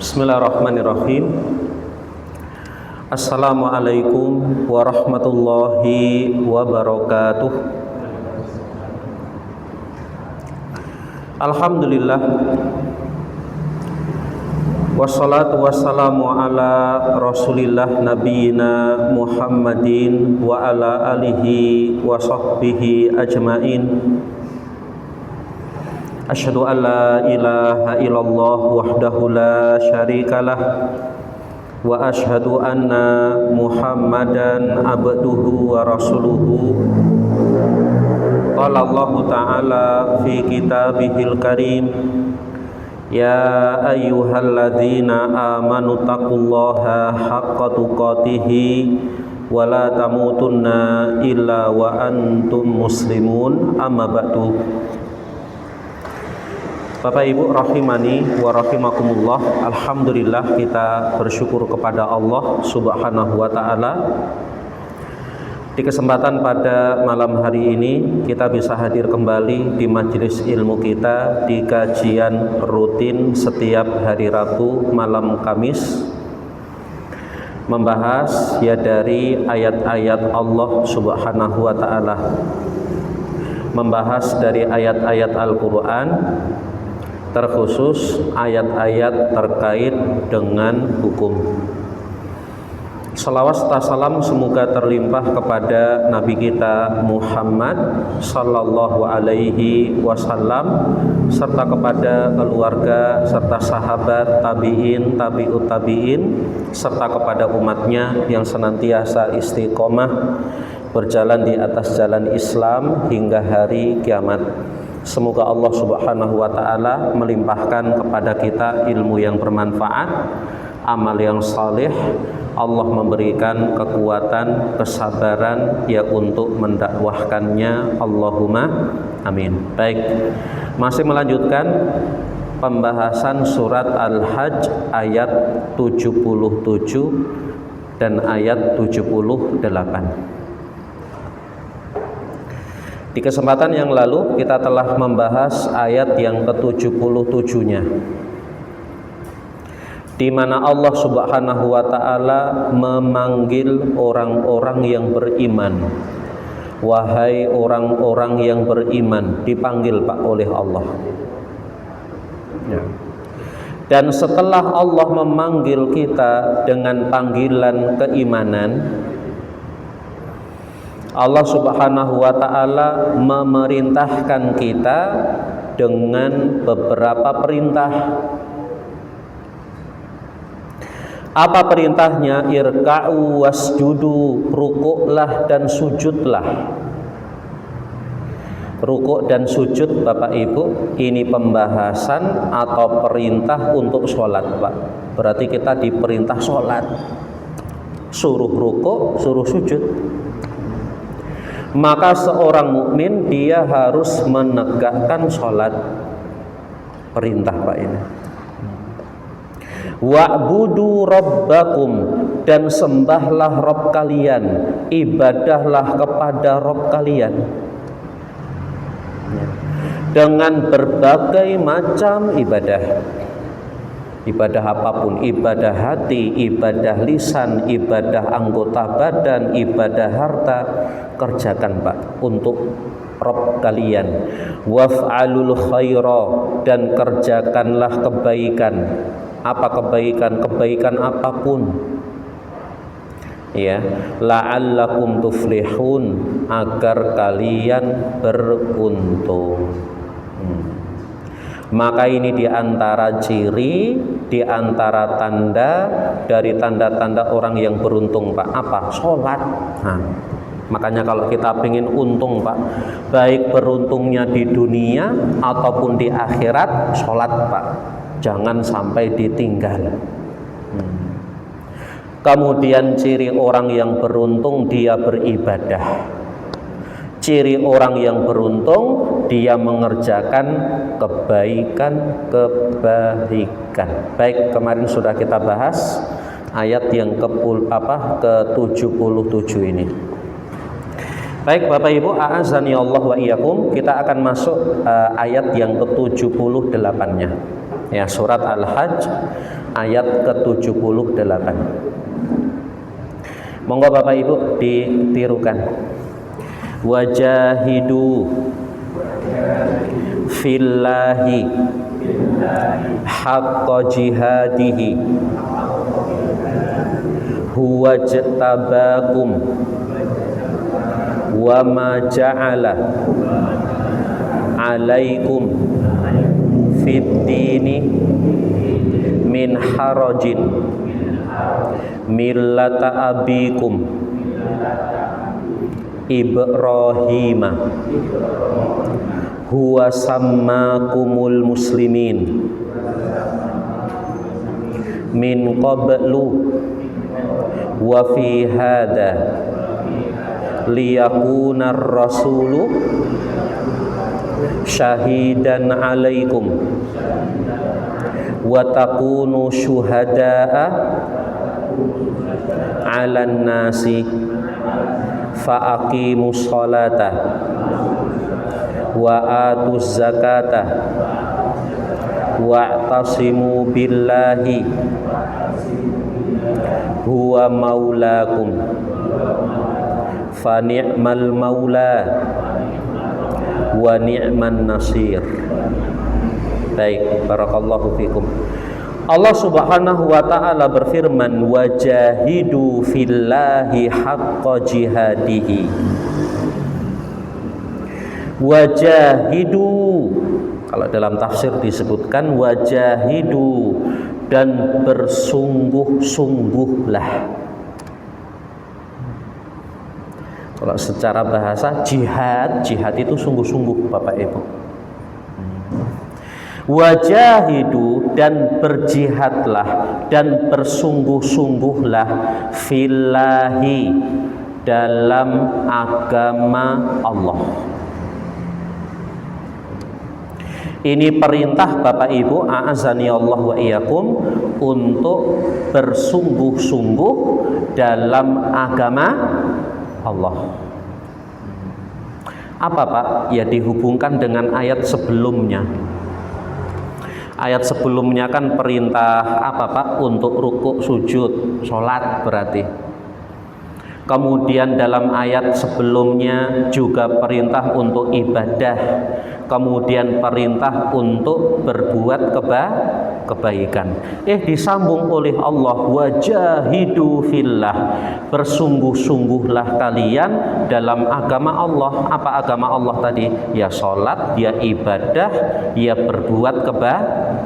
Bismillahirrahmanirrahim. Assalamualaikum warahmatullahi wabarakatuh. Alhamdulillah, wassalatu wassalamu ala rasulillah nabiyina Muhammadin wa ala alihi wa sahbihi ajmain. Asyhadu an la ilaha illallah wahdahu la syarikalah wa asyhadu anna Muhammadan abduhu wa rasuluhu. Qala Allah ta'ala fi kitabihil karim, ya ayyuhalladzina amanu taqullaha haqqa tuqatih wa la tamutunna illa wa antum muslimun. Amma ba'du. Bapak Ibu rahimani wa rahimakumullah, alhamdulillah kita bersyukur kepada Allah Subhanahu wa taala. Di kesempatan pada malam hari ini kita bisa hadir kembali di majelis ilmu kita di kajian rutin setiap hari Rabu malam Kamis, membahas ya dari ayat-ayat Allah Subhanahu wa taala, membahas dari ayat-ayat Al-Qur'an, terkhusus ayat-ayat terkait dengan hukum. Salawat serta salam semoga terlimpah kepada Nabi kita Muhammad sallallahu alaihi wasallam, serta kepada keluarga serta sahabat, tabi'in, tabi'ut tabi'in, serta kepada umatnya yang senantiasa istiqomah berjalan di atas jalan Islam hingga hari kiamat. Semoga Allah Subhanahu wa taala melimpahkan kepada kita ilmu yang bermanfaat, amal yang saleh. Allah memberikan kekuatan, kesabaran ya untuk mendakwahkannya. Allahumma amin. Baik, masih melanjutkan pembahasan surat Al-Hajj ayat 77 dan ayat 78. Di kesempatan yang lalu kita telah membahas ayat yang ke-77-nya, di mana Allah Subhanahu wa taala memanggil orang-orang yang beriman. Wahai orang-orang yang beriman, dipanggil Pak oleh Allah. Ya. Dan setelah Allah memanggil kita dengan panggilan keimanan, Allah Subhanahu wa taala memerintahkan kita dengan beberapa perintah. Apa perintahnya? Irka'u wasjudu, rukuklah dan sujudlah. Rukuk dan sujud Bapak Ibu, ini pembahasan atau perintah untuk sholat Pak. Berarti kita diperintah sholat, suruh rukuk, suruh sujud. Maka seorang mukmin dia harus menegakkan sholat. Perintah Pak ini. Wa'budu rabbakum, dan sembahlah Rabb kalian, ibadahlah kepada Rabb kalian dengan berbagai macam ibadah. Ibadah apapun, ibadah hati, ibadah lisan, ibadah anggota badan, ibadah harta, kerjakan Pak untuk Rabb kalian. Waf'alul khaira, dan kerjakanlah kebaikan. Apa kebaikan? Kebaikan apapun. Ya, la'allakum tuflihun, agar kalian beruntung. Maka ini diantara ciri, diantara tanda dari tanda-tanda orang yang beruntung Pak. Apa? Sholat. Nah, makanya kalau kita ingin untung Pak, baik beruntungnya di dunia ataupun di akhirat, sholat Pak. Jangan sampai ditinggal. Kemudian ciri orang yang beruntung, dia beribadah. Ciri orang yang beruntung, dia mengerjakan kebaikan. Baik, kemarin sudah kita bahas ayat yang ke-77 ini. Baik Bapak Ibu, a'azani Allah wa iyyakum, kita akan masuk ayat yang ke-78-nya. Ya, surat Al-Hajj ayat ke-78. Monggo Bapak Ibu ditirukan. Wajahidu fillahi haqqa jihadihi huwa jtabakum wa ma ja'ala alaikum fid dini min harajin millata abikum Ibrahima huwa sammakumul muslimin min qablu wa fi hadha liyakuna ar-rasulu syahidan alaikum wa takunu syuhada'a 'alan nasi fa aqimus sholata wa atuz zakata wa'tasimu billahi huwa maulakum fa ni'mal maula wa ni'man nasir. Baik, barakallahu fikum. Allah Subhanahu wa taala berfirman, wajahidu fillahi haqqa jihadihi. Wajahidu, kalau dalam tafsir disebutkan wajahidu, dan bersungguh-sungguhlah. Kalau secara bahasa jihad itu sungguh-sungguh Bapak Ibu. Wajahidu, dan berjihadlah dan bersungguh-sungguhlah fillahi, dalam agama Allah. Ini perintah Bapak Ibu, a'azani Allah wa iyyakum, untuk bersungguh-sungguh dalam agama Allah. Apa Pak? Ya dihubungkan dengan ayat sebelumnya. Ayat sebelumnya kan perintah apa Pak? Untuk rukuk, sujud, sholat berarti. Kemudian dalam ayat sebelumnya juga perintah untuk ibadah. Kemudian perintah untuk berbuat kebaikan. Disambung oleh Allah, wajahidu fillah, bersungguh-sungguhlah kalian dalam agama Allah. Apa agama Allah tadi? Ya sholat, ya ibadah, ya berbuat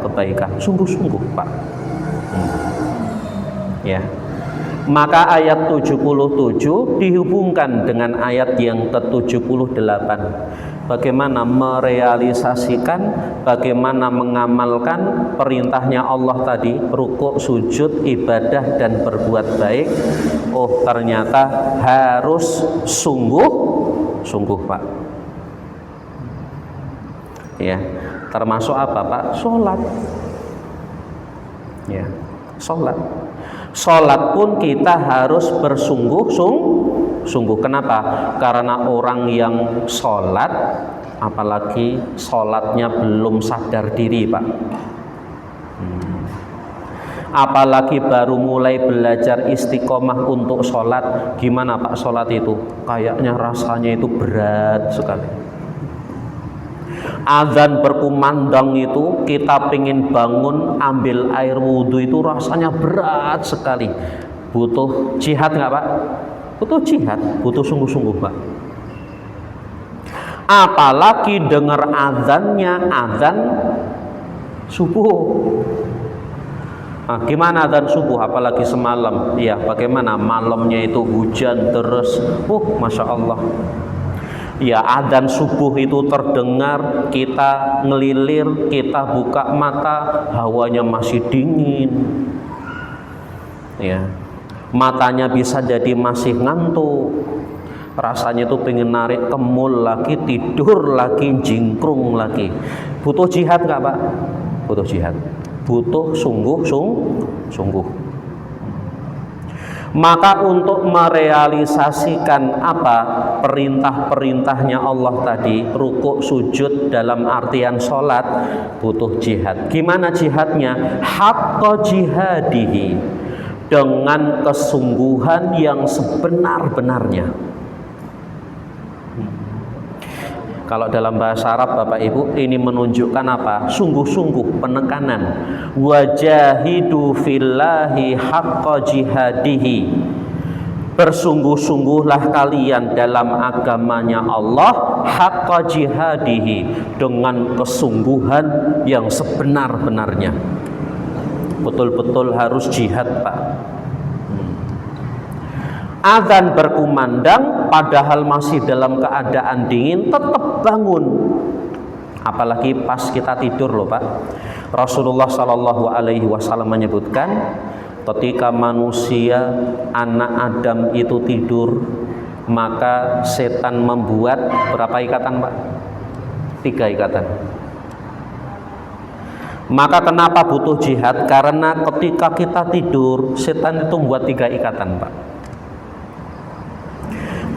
kebaikan. Sungguh-sungguh Pak. Ya. Maka ayat 77 dihubungkan dengan ayat yang ke-78. Bagaimana merealisasikan, bagaimana mengamalkan perintahnya Allah tadi, rukuk, sujud, ibadah, dan berbuat baik. Oh, ternyata harus sungguh-sungguh Pak. Ya, termasuk apa Pak? Sholat. Ya, sholat. Sholat pun kita harus bersungguh-sungguh. Kenapa? Karena orang yang sholat, apalagi sholatnya belum sadar diri Pak, apalagi baru mulai belajar istiqomah untuk sholat, gimana Pak sholat itu? Kayaknya rasanya itu berat sekali. Azan berkumandang itu, kita pengen bangun ambil air wudhu itu rasanya berat sekali. Butuh jihad nggak Pak? Butuh jihad, butuh sungguh-sungguh Pak. Apalagi dengar azannya, azan subuh. Nah, gimana azan subuh? Apalagi semalam, ya bagaimana malamnya itu hujan terus. Masya Allah. Ya, adzan subuh itu terdengar, kita ngelilir, kita buka mata, hawanya masih dingin. Ya, matanya bisa jadi masih ngantuk. Rasanya itu pengen narik kemul lagi, tidur lagi, jingkrung lagi. Butuh jihad nggak Pak? Butuh jihad. Butuh sungguh-sungguh. Maka untuk merealisasikan apa perintah-perintahnya Allah tadi, rukuk sujud dalam artian sholat, butuh jihad. Gimana jihadnya? Haqqa jihadihi, dengan kesungguhan yang sebenar-benarnya. Kalau dalam bahasa Arab Bapak Ibu, ini menunjukkan apa? Sungguh-sungguh, penekanan. Wajahidu fillahi haqqa jihadihi, bersungguh-sungguhlah kalian dalam agamanya Allah haqqa jihadihi, dengan kesungguhan yang sebenar-benarnya. Betul-betul harus jihad, Pak. Azan berkumandang padahal masih dalam keadaan dingin, tetap bangun. Apalagi pas kita tidur loh Pak. Rasulullah Shallallahu Alaihi Wasallam menyebutkan, ketika manusia anak Adam itu tidur, maka setan membuat berapa ikatan Pak? 3 ikatan. Maka kenapa butuh jihad? Karena ketika kita tidur, setan itu membuat 3 ikatan Pak.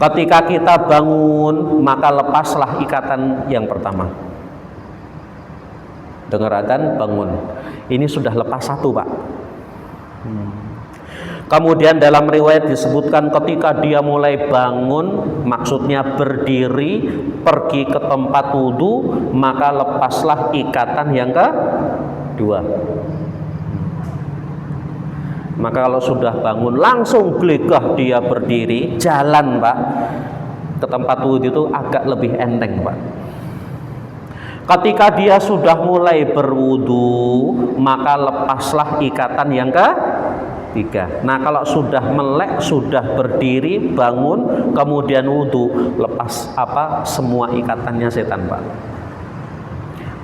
Ketika kita bangun, maka lepaslah ikatan yang pertama. Dengar adzan, bangun. Ini sudah lepas 1 Pak. Kemudian dalam riwayat disebutkan ketika dia mulai bangun, maksudnya berdiri, pergi ke tempat wudhu, maka lepaslah ikatan yang kedua. Maka kalau sudah bangun langsung glegah dia berdiri, jalan Pak ke tempat wudhu itu agak lebih enteng Pak. Ketika dia sudah mulai berwudhu, maka lepaslah ikatan yang ketiga. Nah kalau sudah melek, sudah berdiri, bangun, kemudian wudhu, lepas apa? Semua ikatannya setan Pak.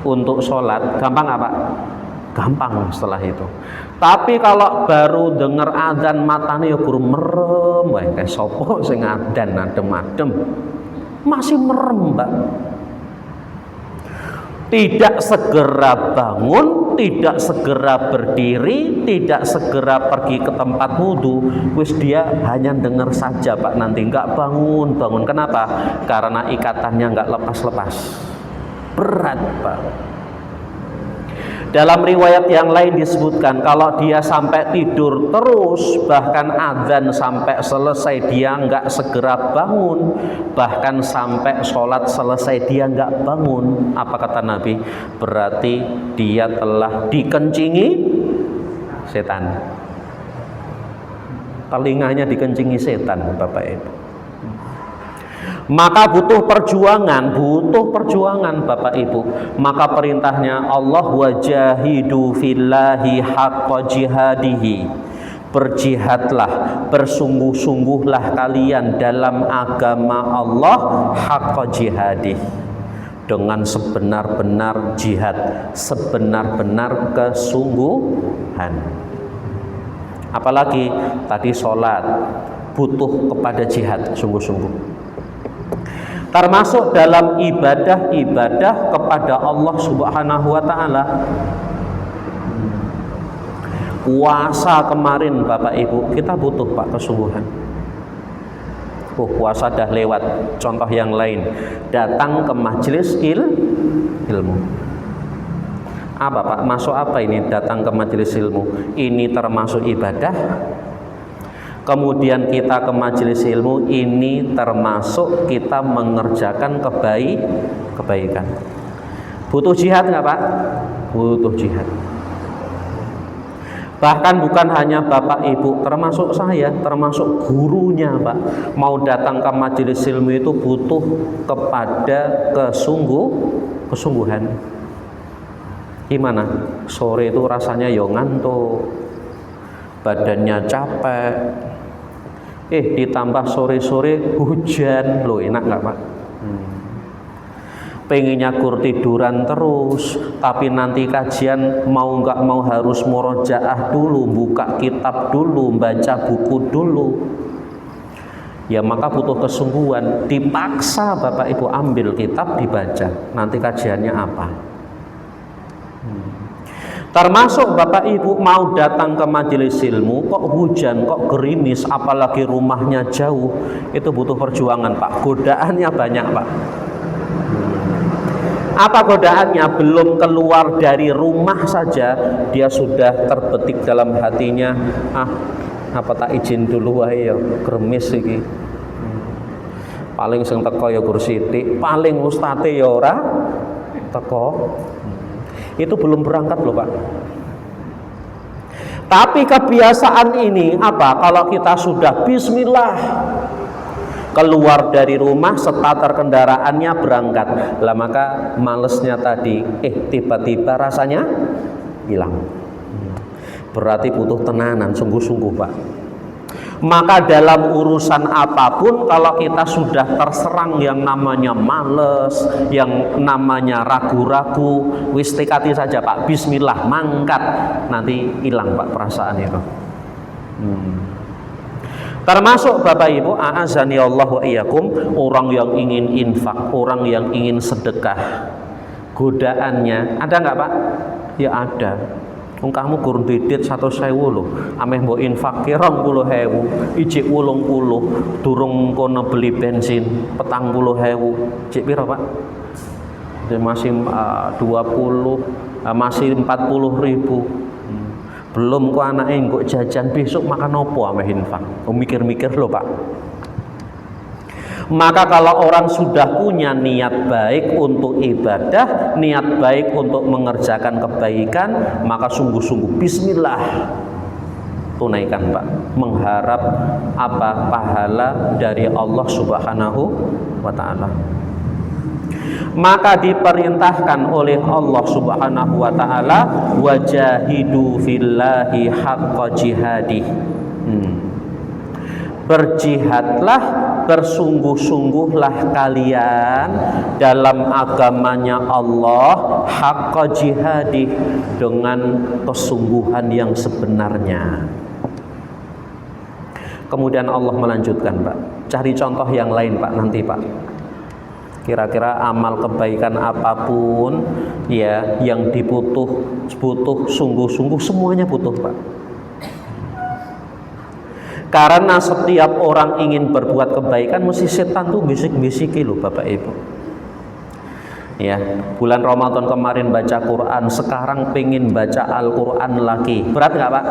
Untuk sholat gampang apa? Gampang setelah itu. Tapi kalau baru dengar adzan matanya ya guru merem, kayak sopo sing adzan adem-adem, masih merem Mbak. Tidak segera bangun, tidak segera berdiri, tidak segera pergi ke tempat wudhu, wis dia hanya dengar saja Pak, nanti nggak bangun. Kenapa? Karena ikatannya nggak lepas-lepas, berat Pak. Dalam riwayat yang lain disebutkan kalau dia sampai tidur terus, bahkan adzan sampai selesai dia nggak segera bangun, bahkan sampai sholat selesai dia nggak bangun, apa kata Nabi? Berarti dia telah dikencingi setan. Telinganya dikencingi setan Bapak Ibu. Maka butuh perjuangan Bapak Ibu. Maka perintahnya Allah, wajahidu fillahi haqqa jihadihi, berjihadlah, bersungguh-sungguhlah kalian dalam agama Allah haqqa jihadih, dengan sebenar-benar jihad, sebenar-benar kesungguhan. Apalagi tadi sholat butuh kepada jihad sungguh-sungguh. Termasuk dalam ibadah-ibadah kepada Allah Subhanahu wa Ta'ala. Puasa kemarin Bapak Ibu, kita butuh Pak kesungguhan. Puasa dah lewat. Contoh yang lain, datang ke majelis ilmu. Apa Pak? Masuk apa ini datang ke majelis ilmu? Ini termasuk ibadah. Kemudian kita ke majelis ilmu, ini termasuk kita mengerjakan kebaikan. Butuh jihad nggak Pak? Butuh jihad. Bahkan bukan hanya Bapak Ibu, termasuk saya, termasuk gurunya Pak. Mau datang ke majelis ilmu itu butuh kepada kesungguhan. Gimana? Sore itu rasanya yo ngantuk, badannya capek. Ditambah sore-sore hujan, loh enak nggak Pak? Pengennya gur tiduran terus, tapi nanti kajian mau nggak mau harus murojaah dulu, buka kitab dulu, baca buku dulu. Ya maka butuh kesungguhan, dipaksa Bapak Ibu ambil kitab dibaca, nanti kajiannya apa? Termasuk Bapak Ibu mau datang ke majelis ilmu, kok hujan, kok gerimis, apalagi rumahnya jauh, itu butuh perjuangan Pak. Godaannya banyak Pak. Apa godaannya? Belum keluar dari rumah saja dia sudah terbetik dalam hatinya, apa tak izin dulu wae ya, gerimis iki. Paling sing teko ya Gur Siti, paling ustate ya ora teko. Itu belum berangkat loh Pak. Tapi kebiasaan ini apa? Kalau kita sudah bismillah keluar dari rumah, starter kendaraannya berangkat lah, maka malesnya tadi tiba-tiba rasanya hilang. Berarti butuh tenanan sungguh-sungguh Pak. Maka dalam urusan apapun, kalau kita sudah terserang yang namanya males, yang namanya ragu-ragu, wis tekati saja Pak, bismillah, mangkat, nanti hilang Pak perasaan itu. Termasuk Bapak Ibu, a'azani Allah wa iyyakum, orang yang ingin infak, orang yang ingin sedekah, godaannya ada nggak Pak? Ya ada. Kamu kurun didit 100.000 lho, ameh mbok infake 20.000, ijik 80, durung kono beli bensin 40.000, cek piro Pak? Masih 20, masih 40.000. Belum kok anake engko jajan besok makan opo ameh infak. Mikir-mikir lho Pak. Maka kalau orang sudah punya niat baik untuk ibadah, niat baik untuk mengerjakan kebaikan, maka sungguh-sungguh bismillah tunaikan Pak, mengharap apa? Pahala dari Allah Subhanahu wa taala. Maka diperintahkan oleh Allah Subhanahu wa taala, wajahidu fillahi haqqa jihadih. Berjihadlah, bersungguh-sungguhlah kalian dalam agamanya Allah, haqqa jihadih, dengan kesungguhan yang sebenarnya. Kemudian Allah melanjutkan Pak, cari contoh yang lain Pak nanti Pak. Kira-kira amal kebaikan apapun ya yang butuh sungguh-sungguh, semuanya butuh Pak. Karena setiap orang ingin berbuat kebaikan, mesti setan tuh bisik-bisiki loh Bapak Ibu. Ya, bulan Ramadan kemarin baca Quran, sekarang pengen baca Al-Quran lagi. Berat nggak Pak?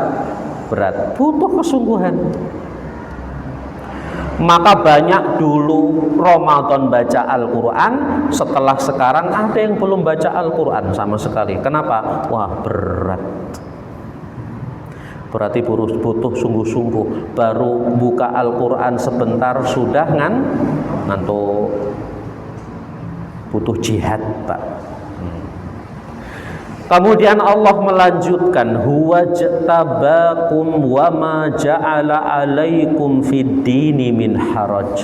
Berat. Butuh kesungguhan. Maka banyak dulu Ramadan baca Al-Quran, setelah sekarang ada yang belum baca Al-Quran sama sekali. Kenapa? Wah berat. Berarti butuh sungguh-sungguh. Baru buka Al-Quran sebentar sudah ngantuk. Butuh jihad Pak. Kemudian Allah melanjutkan, huwa jtabakum wa ma ja'ala alaikum fid dini min haraj.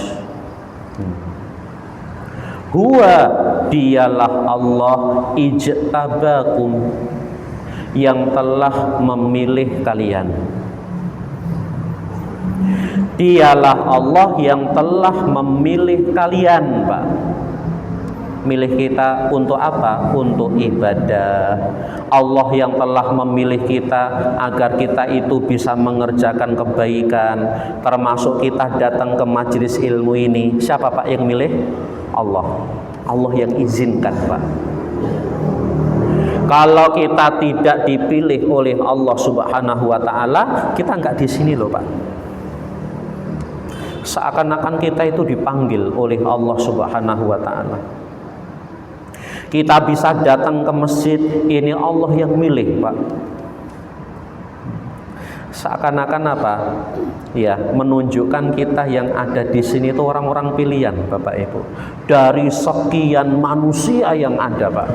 Huwa, dialah Allah, ijtabakum, yang telah memilih kalian. Dialah Allah yang telah memilih kalian Pak. Milih kita untuk apa? Untuk ibadah. Allah yang telah memilih kita agar kita itu bisa mengerjakan kebaikan, termasuk kita datang ke majelis ilmu ini. Siapa Pak yang milih? Allah. Allah yang izinkan Pak. Kalau kita tidak dipilih oleh Allah Subhanahu wa taala, kita nggak di sini loh Pak. Seakan-akan kita itu dipanggil oleh Allah Subhanahu wa taala. Kita bisa datang ke masjid, ini Allah yang milih Pak. Seakan-akan apa? Ya, menunjukkan kita yang ada di sini itu orang-orang pilihan Bapak Ibu. Dari sekian manusia yang ada Pak.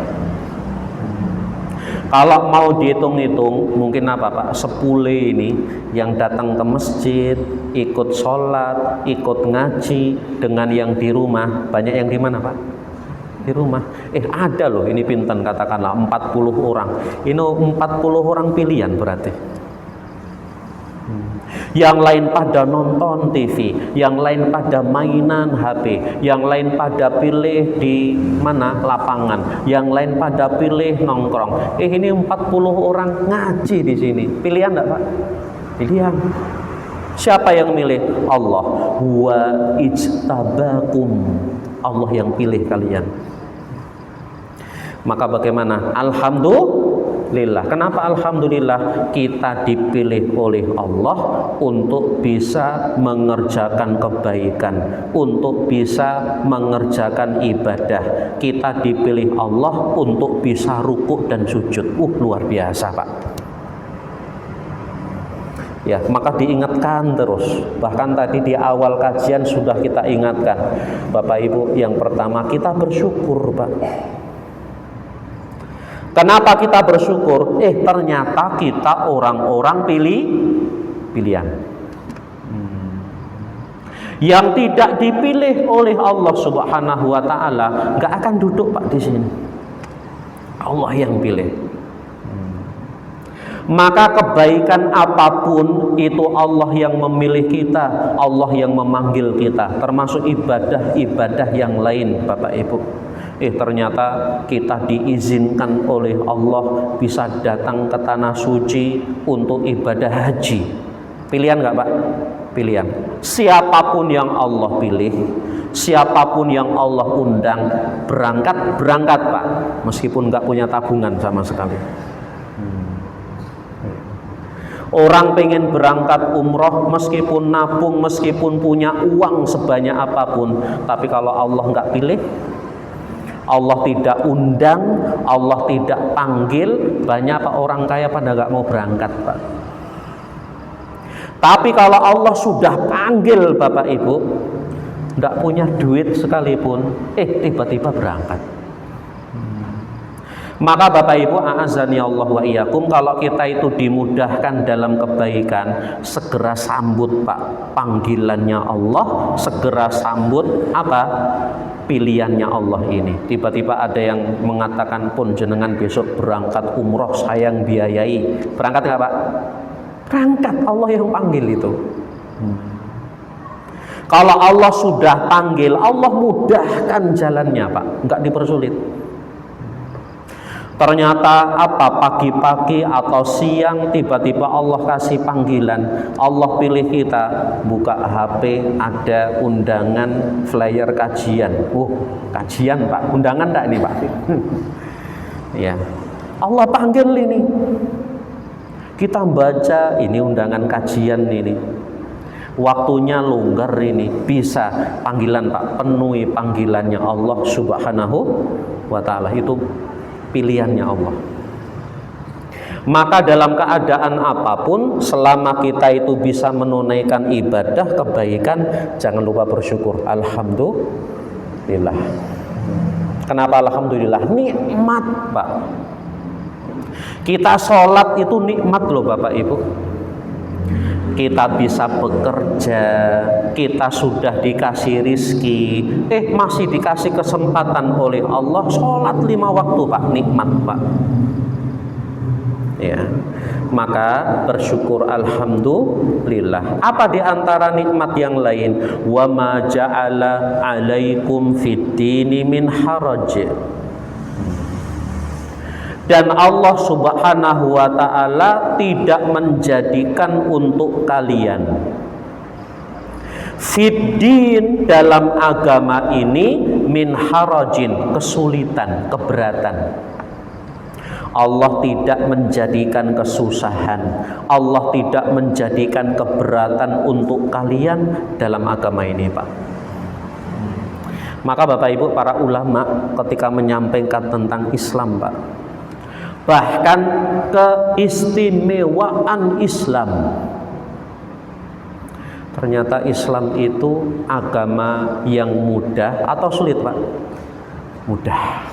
Kalau mau dihitung-hitung, mungkin apa Pak? 10 ini yang datang ke masjid, ikut sholat, ikut ngaji, dengan yang di rumah, banyak yang di mana Pak? Di rumah. Ada loh, ini pinten katakanlah 40 orang. Ini 40 orang pilihan berarti. Yang lain pada nonton TV, yang lain pada mainan HP, yang lain pada pilih di mana lapangan, yang lain pada pilih nongkrong. Ini 40 orang ngaji di sini. Pilihan enggak, Pak? Pilihan. Siapa yang milih? Allah. Wa ijtabakum. Allah yang pilih kalian. Maka bagaimana? Alhamdulillah. Kenapa alhamdulillah? Kita dipilih oleh Allah untuk bisa mengerjakan kebaikan, untuk bisa mengerjakan ibadah. Kita dipilih Allah untuk bisa rukuk dan sujud. Luar biasa, Pak. Ya, maka diingatkan terus. Bahkan tadi di awal kajian sudah kita ingatkan, Bapak Ibu, yang pertama kita bersyukur, Pak. Kenapa kita bersyukur? Ternyata kita orang-orang pilihan. Yang tidak dipilih oleh Allah Subhanahu wa taala enggak akan duduk, Pak, di sini. Allah yang pilih. Maka kebaikan apapun itu Allah yang memilih kita, Allah yang memanggil kita, termasuk ibadah-ibadah yang lain, Bapak Ibu. Ternyata kita diizinkan oleh Allah bisa datang ke tanah suci untuk ibadah haji. Pilihan nggak, Pak? Pilihan. Siapapun yang Allah pilih, siapapun yang Allah undang, berangkat, Pak. Meskipun nggak punya tabungan sama sekali. Orang pengen berangkat umroh, meskipun nabung, meskipun punya uang sebanyak apapun, tapi kalau Allah nggak pilih, Allah tidak undang, Allah tidak panggil, banyak orang kaya pada nggak mau berangkat, Pak. Tapi kalau Allah sudah panggil, Bapak Ibu, nggak punya duit sekalipun, tiba-tiba berangkat. Maka Bapak Ibu, a'azani Allah wa iyyakum, kalau kita itu dimudahkan dalam kebaikan, segera sambut, Pak, panggilannya Allah, segera sambut apa? Pilihannya Allah ini. Tiba-tiba ada yang mengatakan, pun jenengan besok berangkat umroh, saya yang biayai. Berangkat nggak, Pak? Berangkat, Allah yang panggil itu. Kalau Allah sudah panggil, Allah mudahkan jalannya, Pak, nggak dipersulit. Ternyata pagi-pagi atau siang tiba-tiba Allah kasih panggilan, Allah pilih kita, buka HP ada undangan flyer kajian. Kajian, Pak, undangan enggak nih, Pak? Ya, Allah panggil ini, kita baca ini undangan kajian ini, waktunya longgar ini, bisa panggilan, Pak, penuhi panggilannya Allah Subhanahu wa ta'ala. Itu pilihannya Allah. Maka dalam keadaan apapun, selama kita itu bisa menunaikan ibadah kebaikan, jangan lupa bersyukur. Alhamdulillah. Kenapa alhamdulillah? Nikmat, Pak. Kita sholat itu nikmat loh, Bapak Ibu. Kita bisa bekerja, kita sudah dikasih rizki, masih dikasih kesempatan oleh Allah sholat 5 waktu, Pak, nikmat, Pak. Ya, maka bersyukur alhamdulillah. Apa di antara nikmat yang lain? Wa ma ja'ala 'alaikum fid dini min haraj. Dan Allah Subhanahu wa ta'ala tidak menjadikan untuk kalian fiddin, dalam agama ini, min harajin, kesulitan, keberatan. Allah tidak menjadikan kesusahan, Allah tidak menjadikan keberatan untuk kalian dalam agama ini, Pak. Maka Bapak Ibu, para ulama ketika menyampaikan tentang Islam, Pak, bahkan keistimewaan Islam, ternyata Islam itu agama yang mudah atau sulit, Pak? Mudah.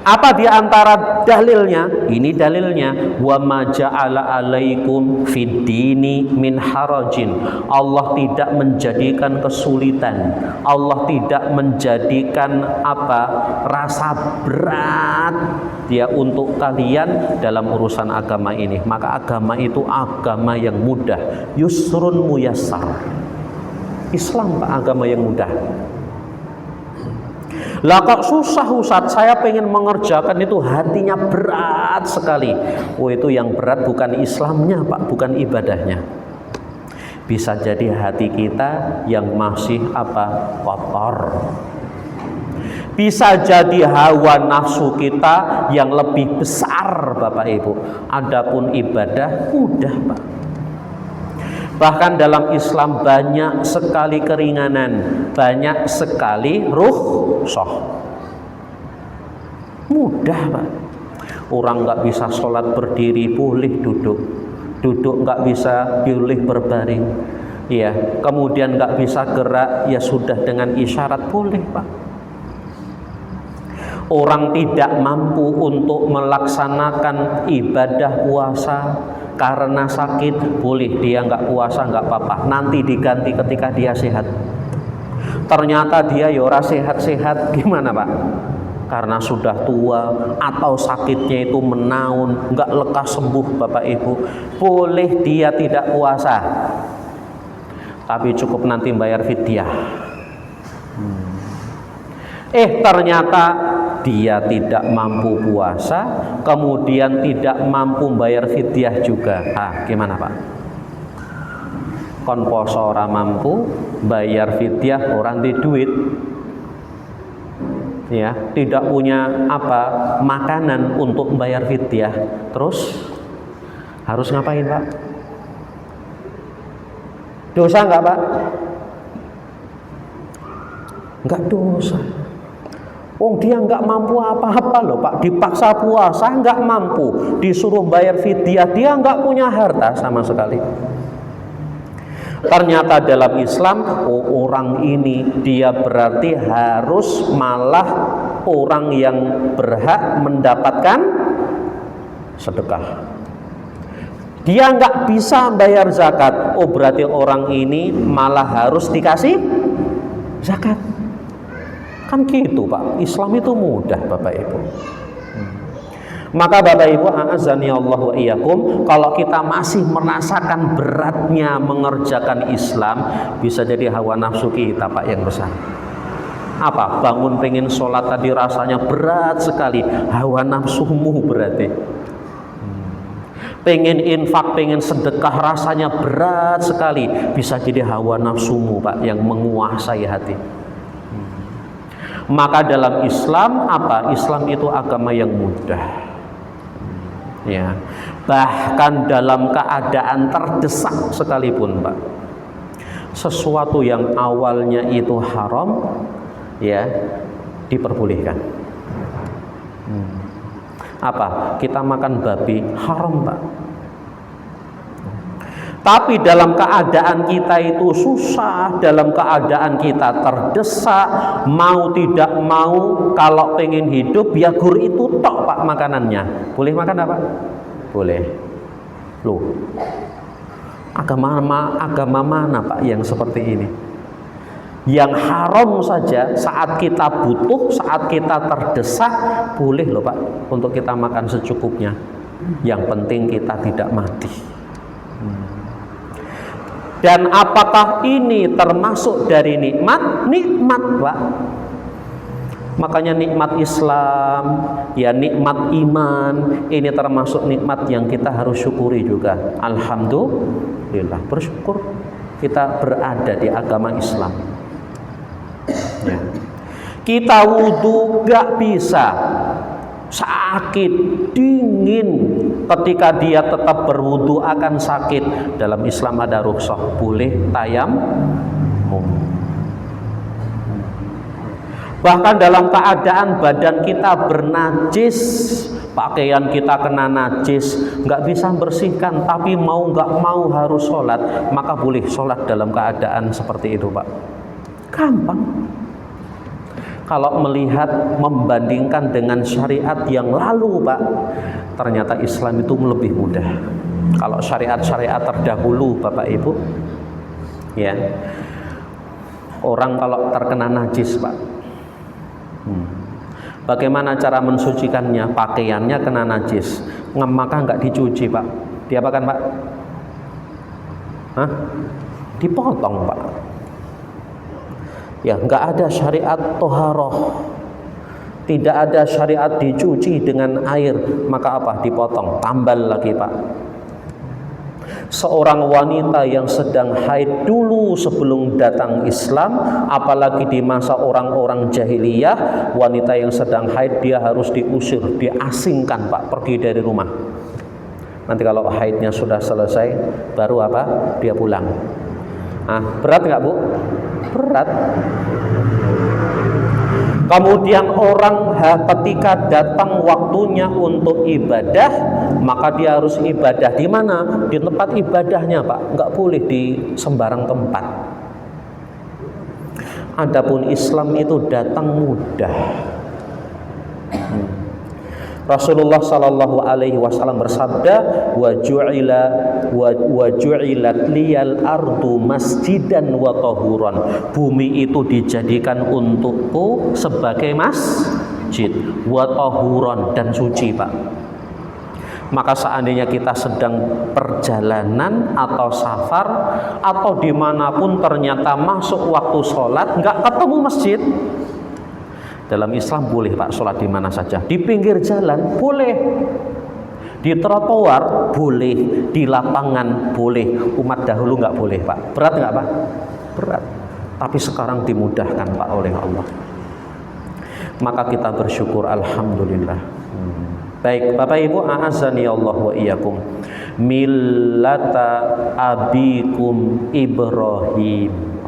Apa di antara dalilnya? Ini dalilnya, wa ma ja'ala 'alaikum fid dini min harajin. Allah tidak menjadikan kesulitan, Allah tidak menjadikan rasa berat ya untuk kalian dalam urusan agama ini. Maka agama itu agama yang mudah, yusrun muyassar. Islam Pak, agama yang mudah. Lah kok susah Ustaz, saya pengen mengerjakan itu hatinya berat sekali. Oh, itu yang berat bukan Islamnya Pak, bukan ibadahnya. Bisa jadi hati kita yang masih kotor. Bisa jadi hawa nafsu kita yang lebih besar Bapak Ibu. Adapun ibadah mudah Pak. Bahkan dalam Islam banyak sekali keringanan, banyak sekali rukhsah. Mudah Pak. Orang nggak bisa sholat berdiri, boleh duduk. Duduk nggak bisa, boleh berbaring. Ya, kemudian nggak bisa gerak, ya sudah dengan isyarat boleh Pak. Orang tidak mampu untuk melaksanakan ibadah puasa karena sakit, boleh dia nggak puasa nggak apa-apa, nanti diganti ketika dia sehat. Ternyata dia ora sehat-sehat, gimana Pak? Karena sudah tua atau sakitnya itu menaun, nggak lekas sembuh Bapak Ibu, boleh dia tidak puasa, tapi cukup nanti bayar fidyah. Ternyata dia tidak mampu puasa, kemudian tidak mampu bayar fidyah juga. Gimana Pak? Kon poso ora mampu, bayar fidyah orang di duit. Ya, tidak punya makanan untuk bayar fidyah. Terus harus ngapain Pak? Dosa enggak Pak? Enggak dosa. Dia nggak mampu apa-apa loh Pak, dipaksa puasa nggak mampu, disuruh bayar fidyah, dia nggak punya harta sama sekali. Ternyata dalam Islam orang ini dia berarti harus malah orang yang berhak mendapatkan sedekah. Dia nggak bisa bayar zakat, berarti orang ini malah harus dikasih zakat. Kan gitu Pak, Islam itu mudah Bapak Ibu. Maka Bapak Ibu, a'azzani Allah wa iyyakum, kalau kita masih merasakan beratnya mengerjakan Islam, bisa jadi hawa nafsu kita Pak yang besar. Bangun pengen sholat tadi rasanya berat sekali, hawa nafsumu berarti. Pengen infak, pengen sedekah rasanya berat sekali, bisa jadi hawa nafsumu Pak yang menguasai hati. Maka dalam Islam Islam itu agama yang mudah. Ya. Bahkan dalam keadaan terdesak sekalipun Pak, sesuatu yang awalnya itu haram ya diperbolehkan. Kita makan babi haram Pak. Tapi dalam keadaan kita itu susah, dalam keadaan kita terdesak, mau tidak mau, kalau pengen hidup ya gur itu tok Pak makanannya. Boleh makan apa? Boleh. Loh, agama mana Pak yang seperti ini? Yang haram saja saat kita butuh, saat kita terdesak, boleh loh Pak untuk kita makan secukupnya. Yang penting kita tidak mati. Dan apakah ini termasuk dari nikmat? Nikmat Pak. Makanya nikmat Islam, ya nikmat iman, ini termasuk nikmat yang kita harus syukuri juga. Alhamdulillah, bersyukur kita berada di agama Islam. Ya. Kita wudhu gak bisa, sakit, dingin, ketika dia tetap berwudu akan sakit. Dalam Islam ada rukhsah, boleh tayamum. Bahkan dalam keadaan badan kita bernajis, pakaian kita kena najis, nggak bisa bersihkan, tapi mau nggak mau harus sholat, maka boleh sholat dalam keadaan seperti itu Pak. Gampang. Kalau melihat, membandingkan dengan syariat yang lalu Pak, ternyata Islam itu lebih mudah. Kalau syariat-syariat terdahulu Bapak Ibu, ya, orang kalau terkena najis Pak, bagaimana cara mensucikannya? Pakaiannya kena najis, maka nggak dicuci Pak, diapakan Pak? Dipotong Pak. Ya, nggak ada syariat toharoh, tidak ada syariat dicuci dengan air, maka apa? Dipotong, tambal lagi Pak. Seorang wanita yang sedang haid dulu sebelum datang Islam, apalagi di masa orang-orang jahiliyah, wanita yang sedang haid dia harus diusir, diasingkan Pak, pergi dari rumah. Nanti kalau haidnya sudah selesai, baru apa? Dia pulang. Berat nggak Bu? Berat. Kemudian orang ketika datang waktunya untuk ibadah, maka dia harus ibadah di mana? Di tempat ibadahnya Pak, nggak boleh di sembarang tempat. Adapun Islam itu datang mudah. Rasulullah Shallallahu Alaihi Wasallam bersabda, wa ju'ilat liyal ardu masjidan wa tahuran. Bumi itu dijadikan untukku sebagai masjid, wa tahuran, dan suci Pak. Maka seandainya kita sedang perjalanan atau safar atau dimanapun ternyata masuk waktu sholat nggak ketemu masjid, dalam Islam boleh Pak sholat di mana saja. Di pinggir jalan boleh, di trotoar boleh, di lapangan boleh. Umat dahulu nggak boleh Pak. Berat nggak Pak? Berat. Tapi sekarang dimudahkan Pak oleh Allah. Maka kita bersyukur, alhamdulillah. Baik Bapak Ibu, a'azzani Allah wa iyyakum. Millata abikum Ibrahim.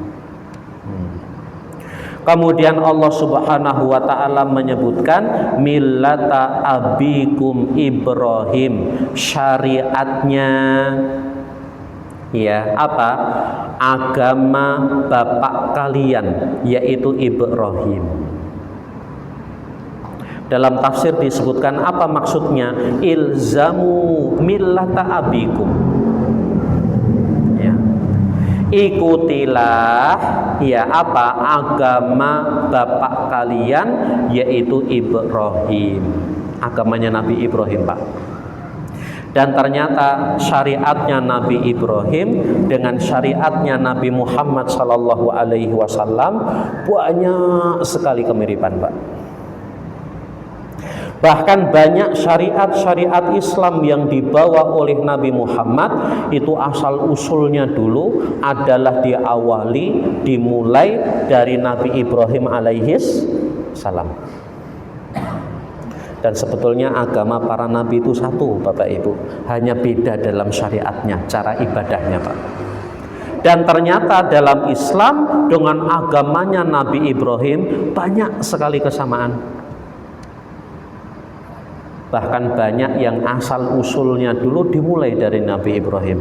Kemudian Allah Subhanahu wa taala menyebutkan millata abikum Ibrahim, syariatnya, ya, apa? Agama bapak kalian, yaitu Ibrahim. Dalam tafsir disebutkan apa maksudnya? Ilzamu millata abikum. Ikutilah, ya, apa? Agama bapak kalian, yaitu Ibrahim. Agamanya Nabi Ibrahim Pak. Dan ternyata syariatnya Nabi Ibrahim dengan syariatnya Nabi Muhammad Sallallahu Alaihi Wasallam banyak sekali kemiripan Pak. Bahkan banyak syariat-syariat Islam yang dibawa oleh Nabi Muhammad itu asal usulnya dulu adalah dimulai dari Nabi Ibrahim alaihis salam. Dan sebetulnya agama para nabi itu satu Bapak Ibu, hanya beda dalam syariatnya, cara ibadahnya Pak. Dan ternyata dalam Islam dengan agamanya Nabi Ibrahim banyak sekali kesamaan. Bahkan banyak yang asal usulnya dulu dimulai dari Nabi Ibrahim.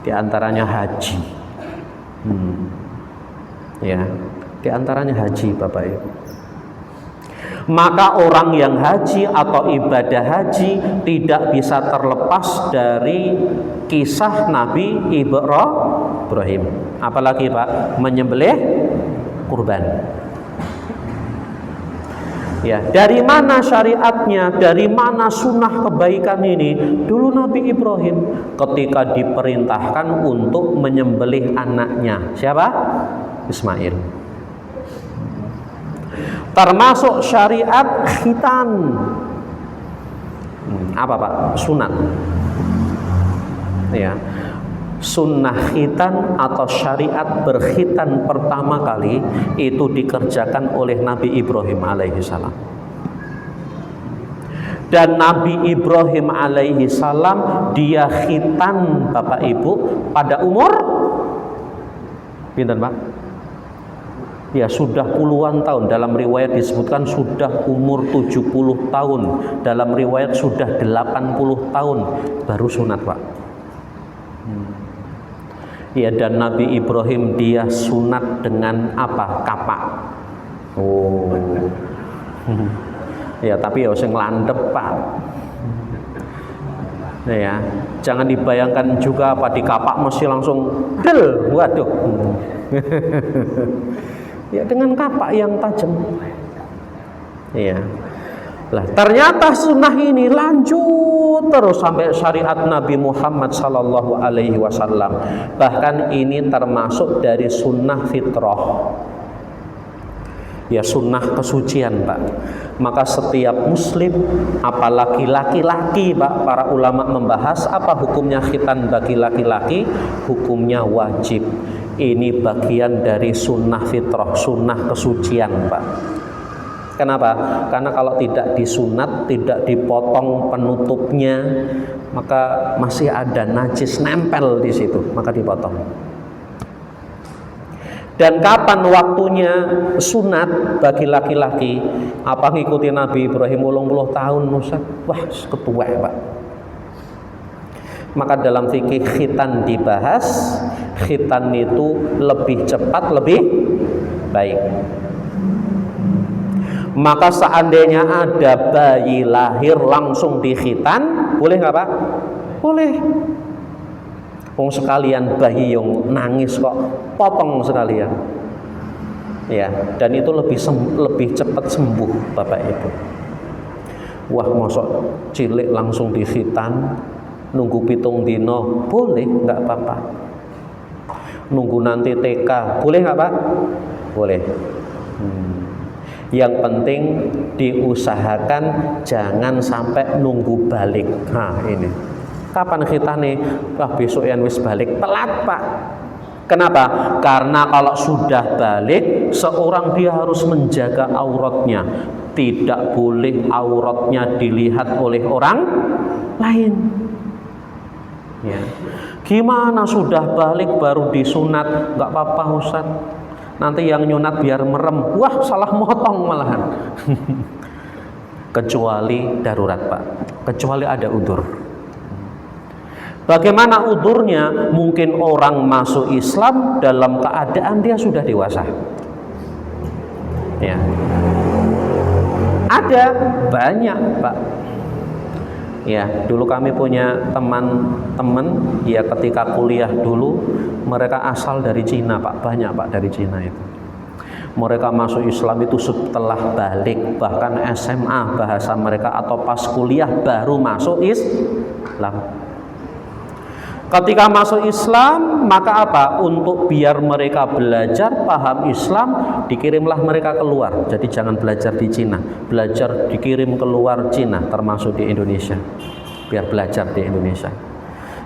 Di antaranya haji. Ya, di antaranya haji Bapak Ibu. Maka orang yang haji atau ibadah haji tidak bisa terlepas dari kisah Nabi Ibrahim. Apalagi Pak, menyembelih kurban. Ya, dari mana syariatnya, dari mana sunnah kebaikan ini? Dulu Nabi Ibrahim ketika diperintahkan untuk menyembelih anaknya, siapa? Ismail. Termasuk syariat khitan. Apa Pak? Sunat. Ya. Sunnah khitan atau syariat berkhitan pertama kali itu dikerjakan oleh Nabi Ibrahim alaihi salam. Dan Nabi Ibrahim alaihi salam dia khitan Bapak Ibu pada umur pinten Pak? Ya sudah puluhan tahun. Dalam riwayat disebutkan sudah umur 70 tahun. Dalam riwayat sudah 80 tahun baru sunat Pak. Ya, dan Nabi Ibrahim dia sunat dengan apa? Kapak. Oh. Ya, tapi ya sing landep, Pak. Ya, jangan dibayangkan juga apa di kapak mesti langsung del, waduh. Ya, dengan kapak yang tajam. Ya. Lah, ternyata sunnah ini lanjut terus sampai syariat Nabi Muhammad sallallahu alaihi wasallam. Bahkan ini termasuk dari sunnah fitrah. Ya, sunnah kesucian, Pak. Maka setiap muslim, apalagi laki-laki, Pak, para ulama membahas apa hukumnya khitan bagi laki-laki, hukumnya wajib. Ini bagian dari sunnah fitrah, sunnah kesucian, Pak. Kenapa? Karena kalau tidak disunat, tidak dipotong penutupnya, maka masih ada najis nempel di situ, maka dipotong. Dan kapan waktunya sunat bagi laki-laki? Apa ngikuti Nabi Ibrahim 80 tahun Ustaz? Wah, ketua, Pak. Maka dalam fikih khitan dibahas, khitan itu lebih cepat, lebih baik. Maka seandainya ada bayi lahir langsung dikhitan, boleh nggak, Pak? Boleh. Sekalian bayi yang nangis kok potong sekalian, ya, dan itu lebih cepat sembuh, Bapak Ibu. Wah, mosok cilik langsung dikhitan nunggu pitung dino, boleh, nggak apa-apa. Nunggu nanti TK, boleh nggak, Pak? Boleh. Yang penting diusahakan jangan sampai nunggu balik. Nah, ini kapan khitane? Wah, besok yang wis balik, telat, Pak. Kenapa? Karena kalau sudah balik, seorang dia harus menjaga auratnya. Tidak boleh auratnya dilihat oleh orang lain. Ya. Gimana sudah balik baru disunat? Nggak apa-apa, Ustaz. Nanti yang nyunat biar merem. Wah, salah motong malahan. Kecuali darurat, Pak. Kecuali ada udzur. Bagaimana udurnya? Mungkin orang masuk Islam dalam keadaan dia sudah dewasa. Ya. Ada banyak, Pak. Ya, dulu kami punya teman-teman, ya, ketika kuliah dulu mereka asal dari Cina, Pak. Banyak, Pak, dari Cina itu. Mereka masuk Islam itu setelah balik, bahkan SMA bahasa mereka, atau pas kuliah baru masuk Islam. Ketika masuk Islam, maka apa? Untuk biar mereka belajar paham Islam, dikirimlah mereka keluar. Jadi jangan belajar di Cina, belajar dikirim keluar Cina, termasuk di Indonesia. Biar belajar di Indonesia.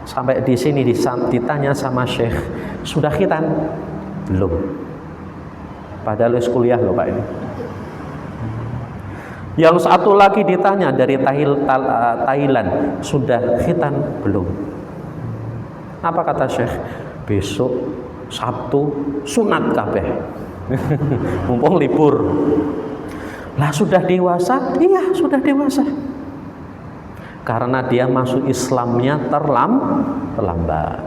Sampai di sini ditanya sama Syekh, sudah khitan? Belum. Padahal wis kuliah loh, Pak, ini. Yang satu lagi ditanya dari Thailand, sudah khitan? Belum. Apa kata Syekh? Besok Sabtu sunat kabeh. Mumpung libur. Lah, sudah dewasa? Iya, sudah dewasa. Karena dia masuk Islamnya terlambat.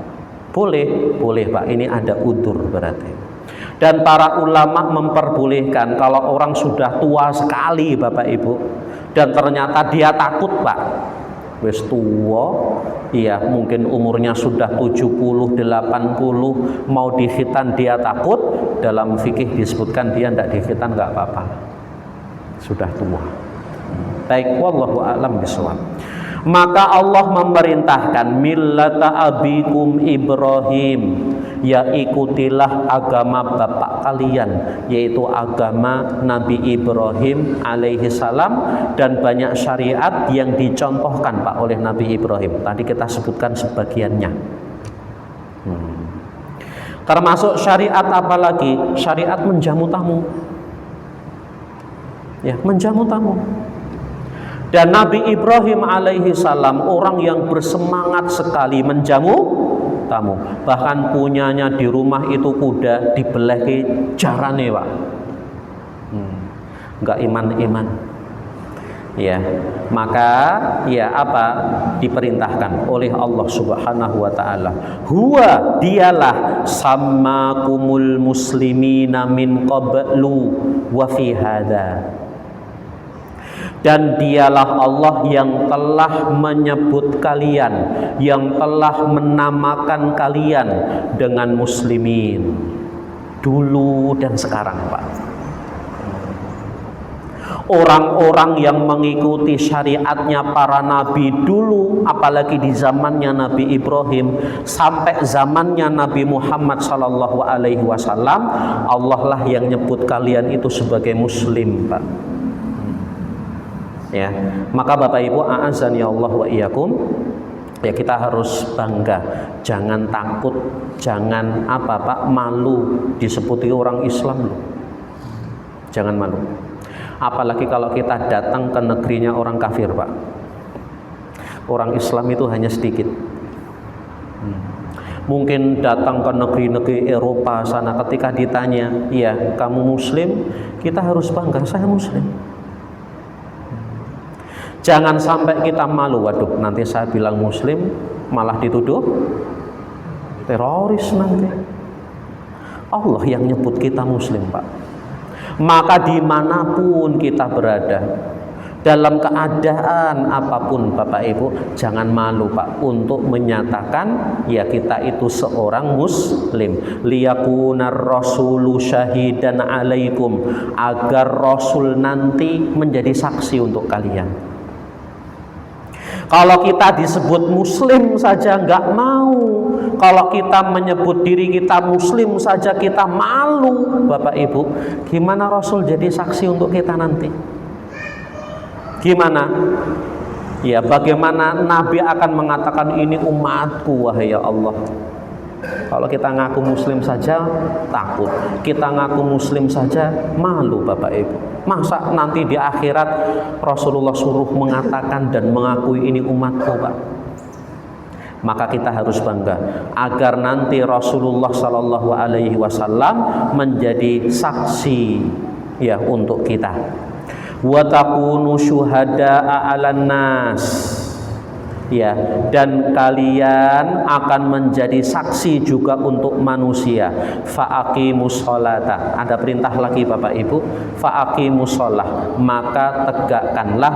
Boleh, Pak. Ini ada udzur berarti. Dan para ulama memperbolehkan kalau orang sudah tua sekali, Bapak Ibu, dan ternyata dia takut, Pak. Wis tua, iya, mungkin umurnya sudah 70, 80, mau dikhitan dia takut, dalam fikih disebutkan dia tidak dikhitan nggak apa-apa, sudah tua. Baik, wallahu a'lam bishawab. Maka Allah memerintahkan millata abikum Ibrahim, ya ikutilah agama bapak kalian, yaitu agama Nabi Ibrahim alaihi salam, dan banyak syariat yang dicontohkan, Pak, oleh Nabi Ibrahim. Tadi kita sebutkan sebagiannya. Termasuk syariat apa lagi? Syariat menjamu tamu. Ya, menjamu tamu. Dan Nabi Ibrahim alaihi salam orang yang bersemangat sekali menjamu tamu. Bahkan punyanya di rumah itu kuda dibeleki jarane, Pak. Enggak iman-iman. Ya, maka ya apa diperintahkan oleh Allah Subhanahu wa taala, huwa dialah sammakumul muslimina min qablu wa fi hadza, dan dialah Allah yang telah menyebut kalian, yang telah menamakan kalian dengan muslimin dulu dan sekarang, Pak. Orang-orang yang mengikuti syariatnya para nabi dulu, apalagi di zamannya Nabi Ibrahim sampai zamannya Nabi Muhammad sallallahu alaihi wasallam, Allah lah yang nyebut kalian itu sebagai muslim, Pak. Ya, maka Bapak Ibu a'azani Allah wa iyyakum, ya kita harus bangga, jangan takut, jangan apa Pak, malu disebuti orang Islam loh. Jangan malu. Apalagi kalau kita datang ke negerinya orang kafir, Pak. Orang Islam itu hanya sedikit. Mungkin datang ke negeri-negeri Eropa sana, ketika ditanya, "Iya, kamu muslim?" Kita harus bangga, "Saya muslim." Jangan sampai kita malu, waduh nanti saya bilang muslim malah dituduh teroris nanti. Allah yang nyebut kita muslim, Pak. Maka dimanapun kita berada, dalam keadaan apapun Bapak Ibu, jangan malu Pak untuk menyatakan ya kita itu seorang muslim. Liyakunar rasulu syahidan alaikum, agar Rasul nanti menjadi saksi untuk kalian. Kalau kita disebut muslim saja nggak mau, kalau kita menyebut diri kita muslim saja kita malu, Bapak Ibu, gimana Rasul jadi saksi untuk kita nanti? Gimana? Ya, bagaimana Nabi akan mengatakan ini umatku, wahai ya Allah. Kalau kita ngaku muslim saja takut, kita ngaku muslim saja malu, Bapak Ibu. Masa nanti di akhirat Rasulullah suruh mengatakan dan mengakui ini umatku, Pak? Maka kita harus bangga agar nanti Rasulullah Shallallahu Alaihi Wasallam menjadi saksi ya untuk kita. Wa takunu syuhada'a 'alan nas, ya, dan kalian akan menjadi saksi juga untuk manusia. Fa'aqimus sholata, ada perintah lagi Bapak Ibu, fa'aqimus sholah, maka tegakkanlah